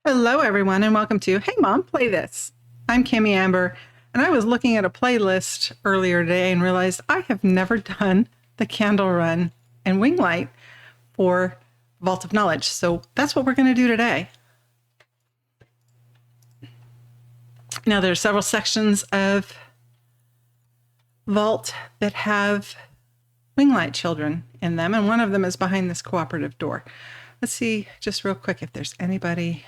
Hello, everyone, and welcome to Hey Mom, Play This. I'm Kimmy Amber, and I was looking at a playlist earlier today and realized I have never done the candle run and wing light for Vault of Knowledge. So that's what we're going to do today. Now, there are several sections of Vault that have wing light children in them, and one of them is behind this cooperative door. Let's see just real quick if there's anybody.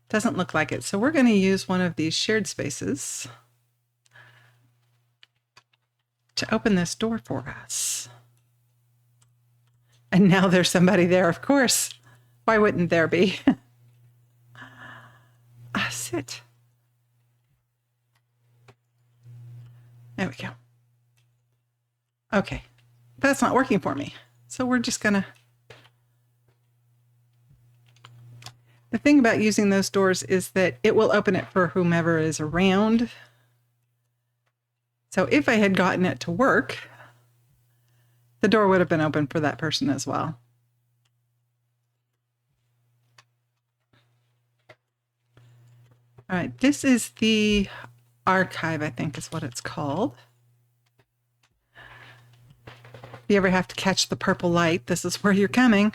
Doesn't look like it. So we're going to use one of these shared spaces to open this door for us. And now there's somebody there, of course. Why wouldn't there be? Sit. There we go. Okay. That's not working for me. So we're just going to... The thing about using those doors is that it will open it for whomever is around. So if I had gotten it to work, the door would have been open for that person as well. All right, this is the archive, I think is what it's called. If you ever have to catch the purple light, this is where you're coming.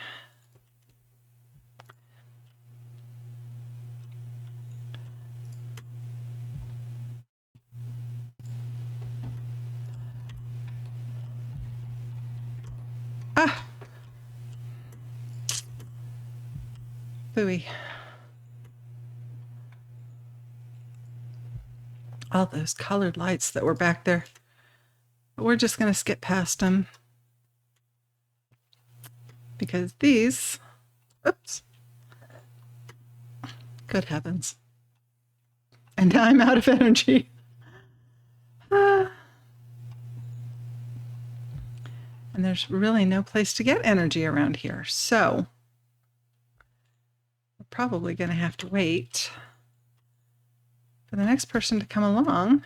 Phooey. All those colored lights that were back there. But we're just going to skip past them. Because these, oops, good heavens. And now I'm out of energy. And there's really no place to get energy around here. So we're probably going to have to wait for the next person to come along.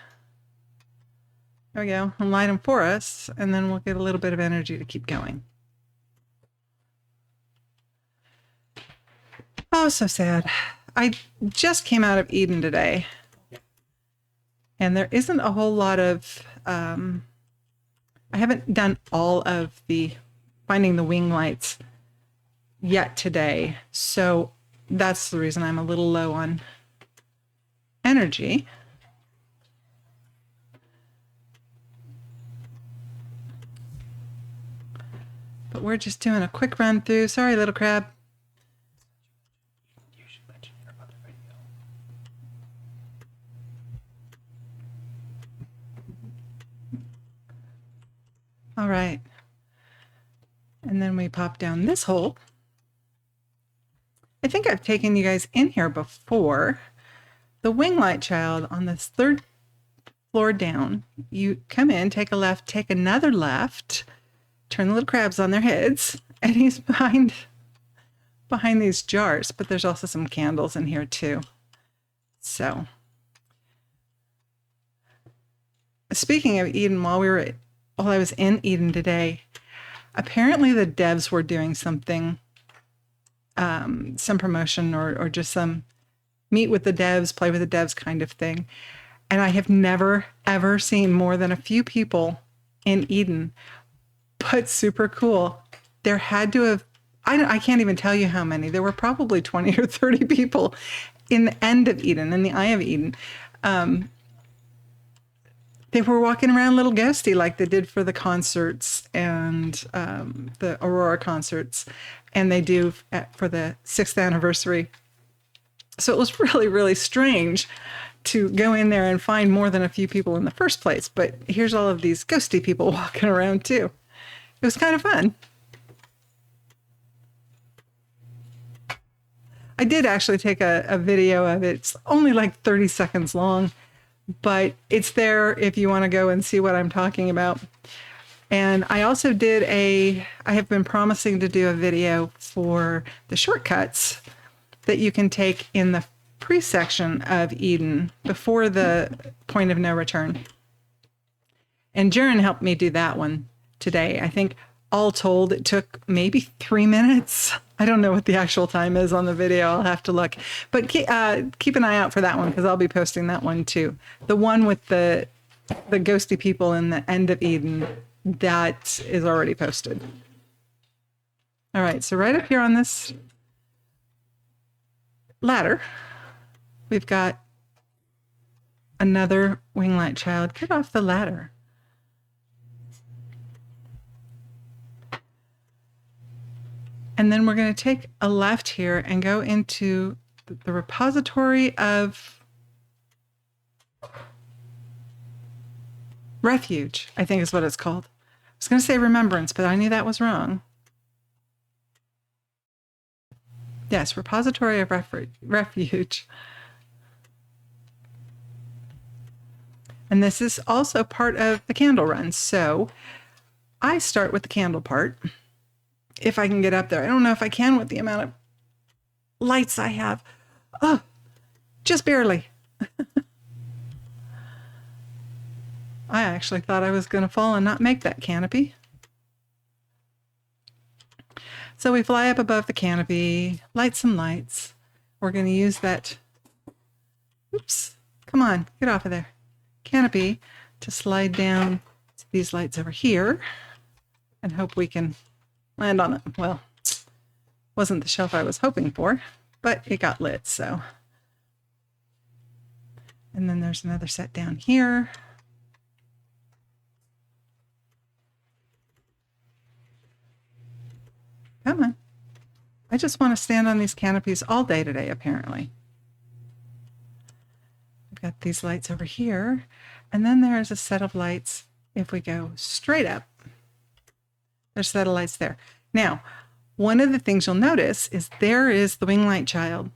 There we go, and light them for us, and then we'll get a little bit of energy to keep going. Oh, so sad. I just came out of Eden today, and there isn't a whole lot of, I haven't done all of the finding the wing lights yet today, so that's the reason I'm a little low on energy. But we're just doing a quick run through. Sorry, little crab. All right. And then we pop down this hole. I think I've taken you guys in here before. The wing light child on this third floor down. You come in, take a left, take another left, turn the little crabs on their heads, and he's behind these jars, but there's also some candles in here too. So, speaking of Eden, while I was in Eden today, apparently the devs were doing something, some promotion or just some meet with the devs, play with the devs kind of thing. And I have never, ever seen more than a few people in Eden, but super cool. There had to have, I can't even tell you how many. There were probably 20 or 30 people in the end of Eden, in the Eye of Eden. They were walking around little ghosty like they did for the concerts and the Aurora concerts, and they do for the 6th anniversary. So it was really, really strange to go in there and find more than a few people in the first place. But here's all of these ghosty people walking around too. It was kind of fun. I did actually take a video of it. It's only like 30 seconds long, but it's there if you want to go and see what I'm talking about. And I also did I have been promising to do a video for the shortcuts that you can take in the pre-section of Eden before the point of no return. And Jaren helped me do that one today. I think all told, it took maybe 3 minutes I don't know what the actual time is on the video. I'll have to look. But keep an eye out for that one because I'll be posting that one too. The one with the ghosty people in the end of Eden, that is already posted. All right, so right up here on this ladder, we've got another wing light child. Get off the ladder. And then we're going to take a left here and go into the repository of refuge, I think is what it's called. I was going to say remembrance, but I knew that was wrong. Yes, repository of refuge. And this is also part of the candle run. So I start with the candle part. If I can get up there. I don't know if I can with the amount of lights I have. Oh, just barely. I actually thought I was going to fall and not make that canopy. So we fly up above the canopy, light some lights. We're going to use that, oops, come on, get off of there, canopy to slide down to these lights over here and hope we can land on it. Well, wasn't the shelf I was hoping for, but it got lit, so. And then there's another set down here. Come on. I just want to stand on these canopies all day today, apparently. We've got these lights over here, and then there's a set of lights. If we go straight up, there's a set of lights there. Now, one of the things you'll notice is there is the wing light child,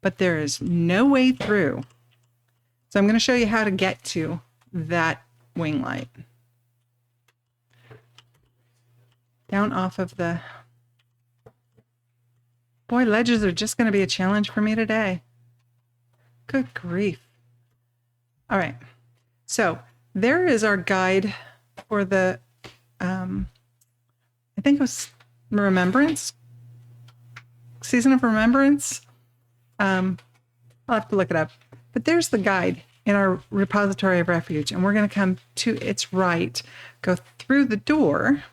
but there is no way through. So I'm going to show you how to get to that wing light. Down off of the... Boy, ledges are just going to be a challenge for me today. Good grief. All right. So there is our guide for the, I think it was Remembrance, Season of Remembrance. I'll have to look it up. But there's the guide in our repository of refuge. And we're going to come to its right, go through the door,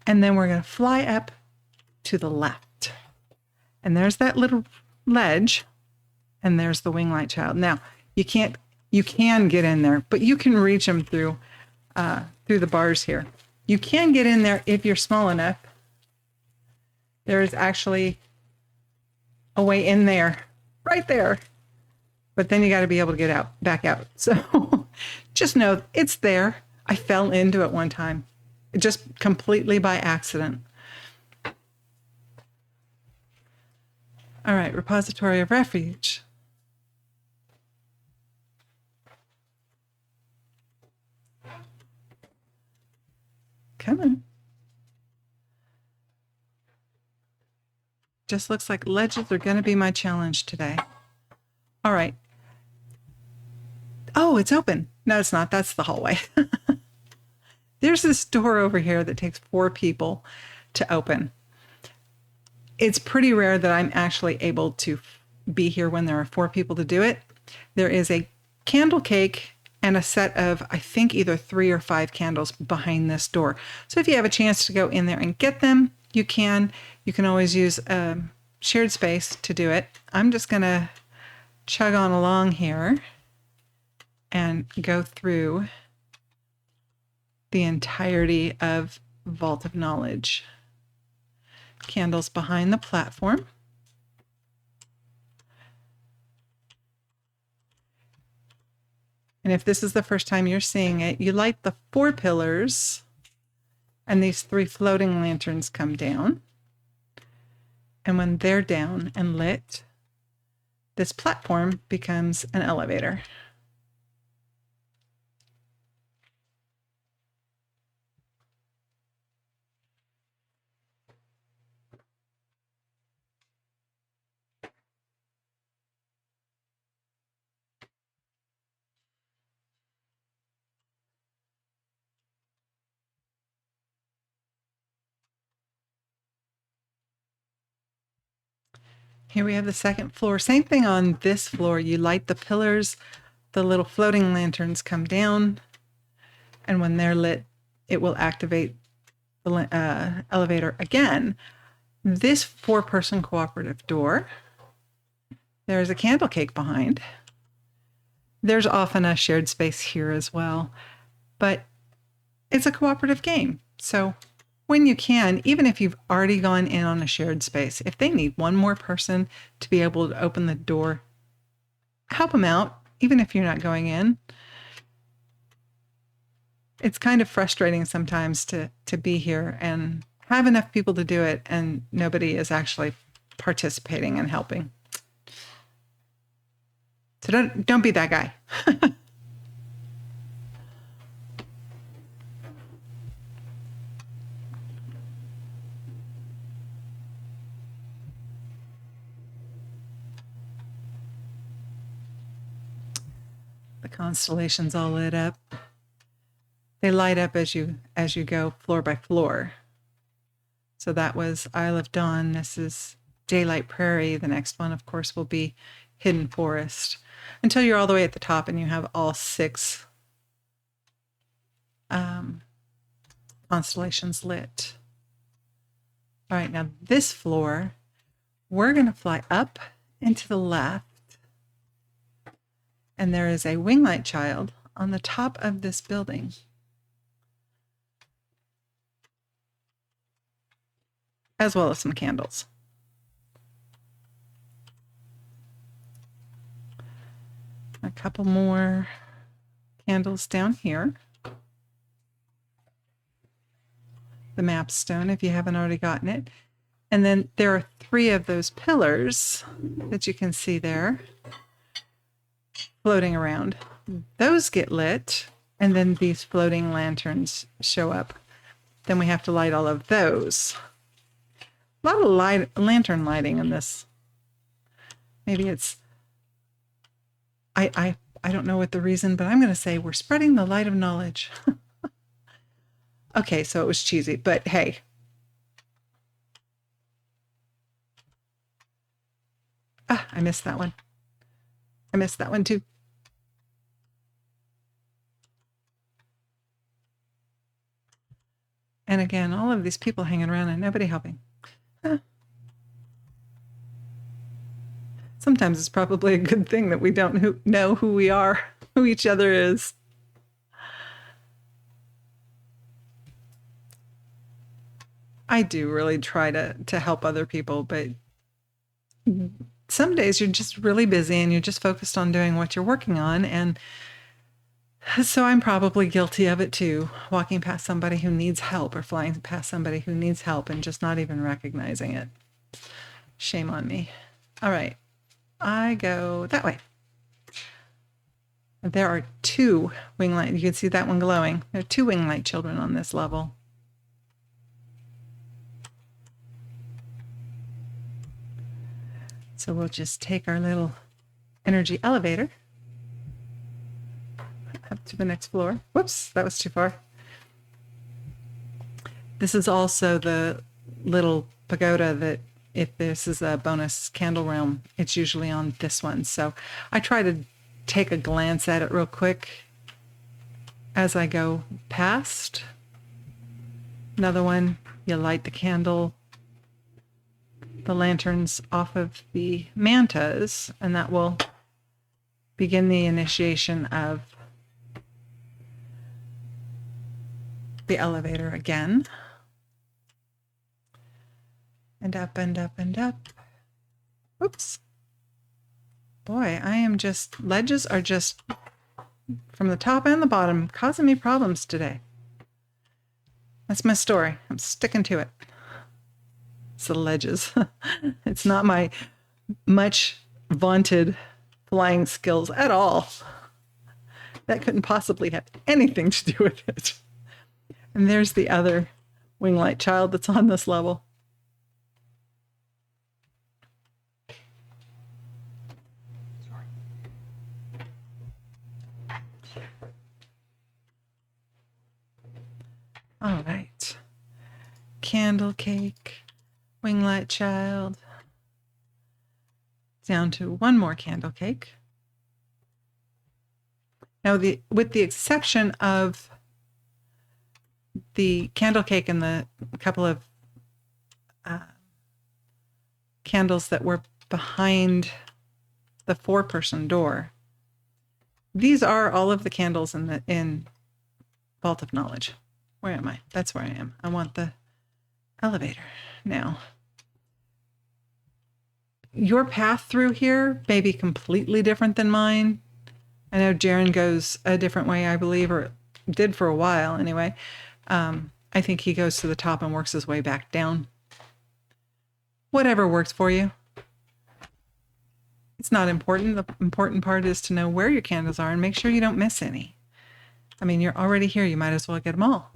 and then we're going to fly up to the left. And there's that little ledge, and there's the wing light child. Now, you can get in there, but you can reach them through the bars here. You can get in there if you're small enough. There is actually a way in there, right there. But then you got to be able to get out, back out. So just know it's there. I fell into it one time, just completely by accident. All right, repository of refuge. Come on. Just looks like ledges are going to be my challenge today. All right. Oh, it's open. No, it's not. That's the hallway. There's this door over here that takes 4 people to open. It's pretty rare that I'm actually able to be here when there are 4 people to do it. There is a candle cake and a set of, I think, either 3 or 5 candles behind this door. So if you have a chance to go in there and get them, you can. You can always use shared space to do it. I'm just going to chug on along here and go through the entirety of Vault of Knowledge. Candles behind the platform. And if this is the first time you're seeing it, you light the 4 pillars and these 3 floating lanterns come down. And when they're down and lit, this platform becomes an elevator. Here we have the second floor. Same thing on this floor. You light the pillars, the little floating lanterns come down, and when they're lit, it will activate the elevator again. This 4-person cooperative door, there's a candle cake behind. There's often a shared space here as well, but it's a cooperative game. So when you can, even if you've already gone in on a shared space, if they need one more person to be able to open the door, help them out, even if you're not going in. It's kind of frustrating sometimes to be here and have enough people to do it and nobody is actually participating and helping. So don't be that guy. The constellations all lit up. They light up as you go floor by floor. So that was Isle of Dawn. This is Daylight Prairie. The next one, of course, will be Hidden Forest, until you're all the way at the top and you have all 6 constellations lit. All right, now this floor, we're going to fly up and to the left. And there is a winglight child on the top of this building. As well as some candles. A couple more candles down here. The map stone, if you haven't already gotten it. And then there are 3 of those pillars that you can see there floating around. Those get lit, and then these floating lanterns show up. Then we have to light all of those. A lot of lantern lighting in this. Maybe it's, I don't know what the reason, but I'm going to say we're spreading the light of knowledge. Okay, so it was cheesy, but hey. I missed that one. I missed that one too. And again, all of these people hanging around and nobody helping. Sometimes it's probably a good thing that we don't know who we are, who each other is. I do really try to help other people, but some days you're just really busy and you're just focused on doing what you're working on. And so I'm probably guilty of it too, walking past somebody who needs help or flying past somebody who needs help and just not even recognizing it. Shame on me. All right, I go that way. There are 2 winglight. You can see that one glowing. There are 2 winglight children on this level. So we'll just take our little energy elevator up to the next floor. Whoops, that was too far. This is also the little pagoda that if this is a bonus candle realm, it's usually on this one. So I try to take a glance at it real quick as I go past. Another one, you light the candle, the lanterns off of the mantas, and that will begin the initiation of the elevator again. And up and up and up. Oops. Boy, ledges are just from the top and the bottom causing me problems today. That's my story. I'm sticking to it. It's the ledges. It's not my much vaunted flying skills at all. That couldn't possibly have anything to do with it. And there's the other winglight child that's on this level. All right. Candle cake, winglight child. down to one more candle cake. Now, with the exception of the candle cake and the couple of candles that were behind the 4-person door, these are all of the candles in Vault of Knowledge. Where am I? That's where I am. I want the elevator now. Your path through here may be completely different than mine. I know Jaren goes a different way, I believe, or did for a while anyway. I think he goes to the top and works his way back down. Whatever works for you. It's not important. The important part is to know where your candles are and make sure you don't miss any. I mean, you're already here. You might as well get them all.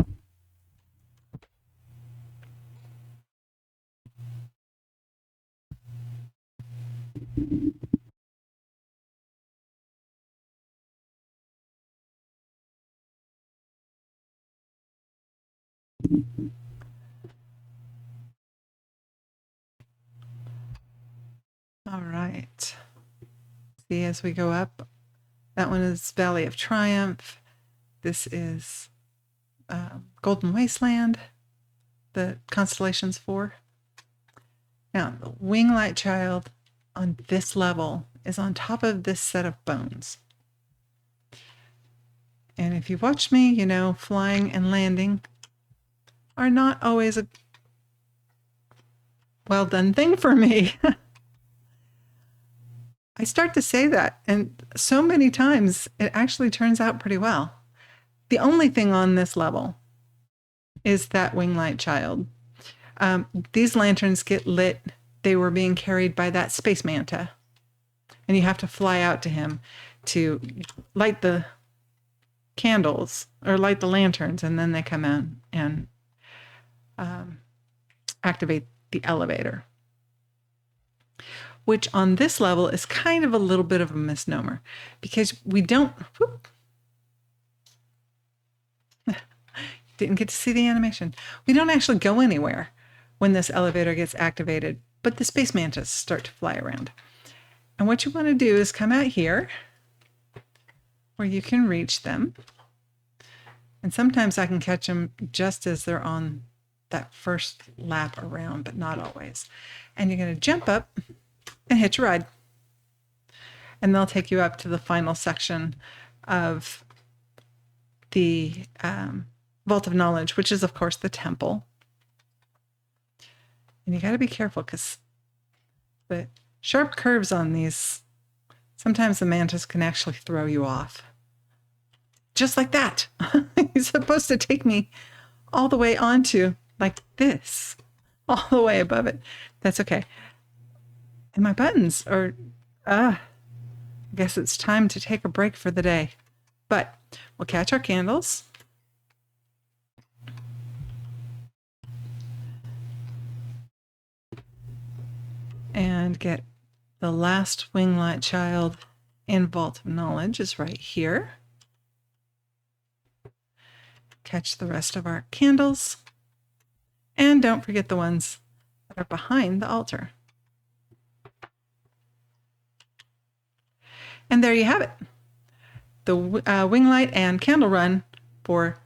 All right. See, as we go up, that one is Valley of Triumph. This is Golden Wasteland, the constellations for. Now, the Winglight Child on this level is on top of this set of bones. And if you've watched me, you know, flying and landing are not always a well done thing for me. I start to say that, and so many times it actually turns out pretty well. The only thing on this level is that Winglight Child. These lanterns get lit. They were being carried by that space manta, and you have to fly out to him to light the candles or light the lanterns, and then they come out and activate the elevator, which on this level is kind of a little bit of a misnomer because we don't, didn't get to see the animation. We don't actually go anywhere when this elevator gets activated, but the space mantas start to fly around. And what you want to do is come out here where you can reach them. And sometimes I can catch them just as they're on that first lap around, but not always. And you're going to jump up and hitch a ride. And they'll take you up to the final section of the Vault of Knowledge, which is, of course, the temple. And you got to be careful because the sharp curves on these, sometimes the mantis can actually throw you off. Just like that. He's supposed to take me all the way onto like this, all the way above it. That's okay. And my buttons are, I guess it's time to take a break for the day. But we'll catch our candles. And get the last Winglight Child in Vault of Knowledge is right here. Catch the rest of our candles. And don't forget the ones that are behind the altar. And there you have it. The Winglight and Candle Run for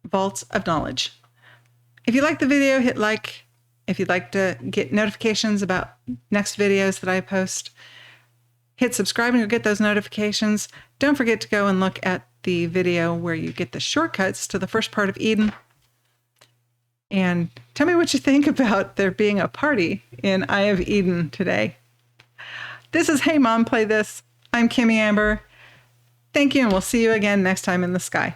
Vaults of Knowledge. If you like the video, hit like. If you'd like to get notifications about next videos that I post, hit subscribe and you'll get those notifications. Don't forget to go and look at the video where you get the shortcuts to the first part of Eden. And tell me what you think about there being a party in Eye of Eden today. This is Hey Mom, Play This. I'm Kimmy Amber. Thank you, and we'll see you again next time in the sky.